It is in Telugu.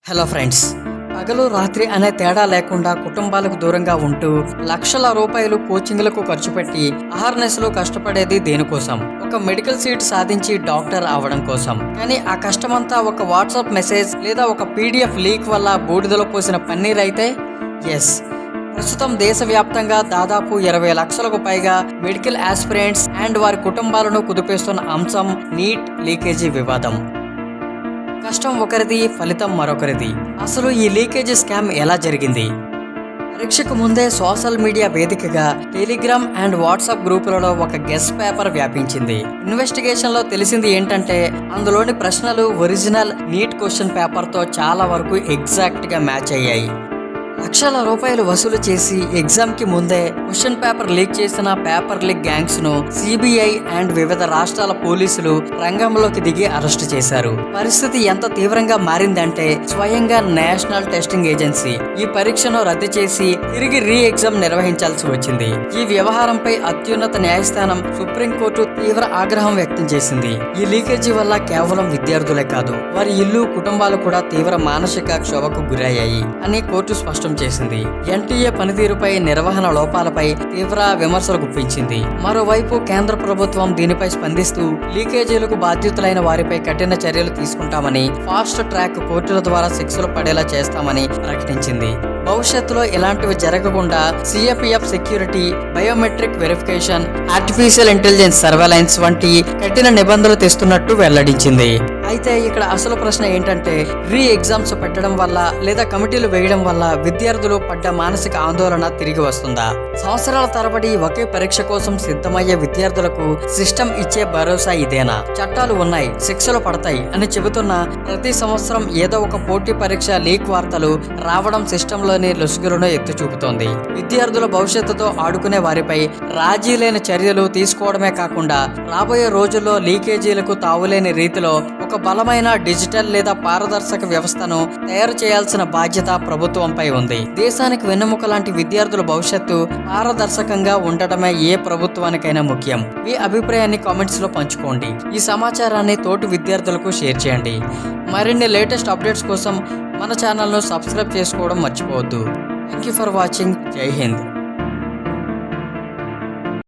హలో ఫ్రెండ్స్, పగలు రాత్రి అనే తేడా లేకుండా కుటుంబాలకు దూరంగా ఉంటూ లక్షల రూపాయలు కోచింగ్లకు ఖర్చు పెట్టి అహర్నెస్లో కష్టపడేది దేనికోసం? ఒక మెడికల్ సీట్ సాధించి డాక్టర్ అవడం కోసం. కానీ ఆ కష్టమంతా ఒక వాట్సాప్ మెసేజ్ లేదా ఒక పీడిఎఫ్ లీక్ వల్ల బూడిదలో పోసిన పన్నీర్ అయితే? ఎస్, ప్రస్తుతం దేశవ్యాప్తంగా దాదాపు 20 లక్షలకు పైగా మెడికల్ ఆస్పిరెంట్స్ అండ్ వారి కుటుంబాలను కుదిపేస్తున్న అంశం నీట్ లీకేజీ వివాదం. కష్టం ఒకరిది, ఫలితం మరొకరిది. అసలు ఈ లీకేజీ స్కామ్ ఎలా జరిగింది? పరీక్షకు ముందే సోషల్ మీడియా వేదికగా టెలిగ్రామ్ అండ్ వాట్సాప్ గ్రూపులలో ఒక గెస్ట్ పేపర్ వ్యాపించింది. ఇన్వెస్టిగేషన్ లో తెలిసింది ఏంటంటే అందులోని ప్రశ్నలు ఒరిజినల్ నీట్ క్వశ్చన్ పేపర్ తో చాలా వరకు ఎగ్జాక్ట్ గా మ్యాచ్ అయ్యాయి. లక్షల రూపాయలు వసూలు చేసి ఎగ్జామ్ కి ముందే క్వశ్చన్ పేపర్ లీక్ చేసిన పేపర్ లీక్ గ్యాంగ్స్ ను సిబిఐ అండ్ వివిధ రాష్ట్రాల పోలీసులు రంగంలోకి దిగి అరెస్టు చేశారు. పరిస్థితి ఎంత తీవ్రంగా మారిందంటే స్వయంగా నేషనల్ టెస్టింగ్ ఏజెన్సీ ఈ పరీక్షను రద్దు చేసి తిరిగి రీ ఎగ్జామ్ నిర్వహించాల్సి వచ్చింది. ఈ వ్యవహారంపై అత్యున్నత న్యాయస్థానం సుప్రీంకోర్టు తీవ్ర ఆగ్రహం వ్యక్తం చేసింది. ఈ లీకేజీ వల్ల కేవలం విద్యార్థులే కాదు, వారి ఇల్లు, కుటుంబాలు కూడా తీవ్ర మానసిక క్షోభకు గురయ్యాయి అని కోర్టు స్పష్టం చేసింది. ఎన్టీఏ పనితీరుపై, నిర్వహణ లోపాలపై తీవ్ర విమర్శలు గుప్పించింది. మరోవైపు కేంద్ర ప్రభుత్వం దీనిపై స్పందిస్తూ లీకేజీలకు బాధ్యుతులైన వారిపై కఠిన చర్యలు తీసుకుంటామని, ఫాస్ట్ ట్రాక్ కోర్టుల ద్వారా శిక్షలు పడేలా చేస్తామని ప్రకటించింది. భవిష్యత్తులో ఇలాంటివి జరగకుండా CAPF security, biometric verification, artificial intelligence surveillance వంటి కఠిన నిబంధనలు తెస్తున్నట్టు వెల్లడించింది. అయితే ఇక్కడ అసలు ప్రశ్న ఏంటంటే, రీ ఎగ్జామ్స్ పెట్టడం వల్ల లేదా కమిటీలు వేయడం వల్ల విద్యార్థులు పడ్డ మానసిక ఆందోళన తిరిగి వస్తుందా? సంవత్సరాల తరబడి ఒకే పరీక్ష కోసం సిద్ధమయ్యే విద్యార్థులకు సిస్టమ్ ఇచ్చే భరోసా ఇదేనా? చట్టాలు ఉన్నాయి, శిక్షలు పడతాయి అని చెబుతున్న ప్రతి సంవత్సరం ఏదో ఒక పోటీ పరీక్ష లీక్ వార్తలు రావడం సిస్టంలోని లొసుగులను ఎత్తి చూపుతోంది. విద్యార్థుల భవిష్యత్తుతో ఆడుకునే వారిపై రాజీ లేని చర్యలు తీసుకోవడమే కాకుండా రాబోయే రోజుల్లో లీకేజీలకు తావులేని రీతిలో ఒక బలమైన డిజిటల్ లేదా పారదర్శక వ్యవస్థను తయారు చేయాల్సిన బాధ్యత ప్రభుత్వంపై ఉంది. దేశానికి వెన్నెముక లాంటి విద్యార్థుల భవిష్యత్తు పారదర్శకంగా ఉండటమే ఏ ప్రభుత్వానికైనా ముఖ్యం. మీ అభిప్రాయాన్ని కామెంట్స్ లో పంచుకోండి. ఈ సమాచారాన్ని తోటి విద్యార్థులకు షేర్ చేయండి. మరిన్ని లేటెస్ట్ అప్డేట్స్ కోసం మన ఛానల్ను సబ్స్క్రైబ్ చేసుకోవడం మర్చిపోవద్దు. Thank you for watching. జై హింద్.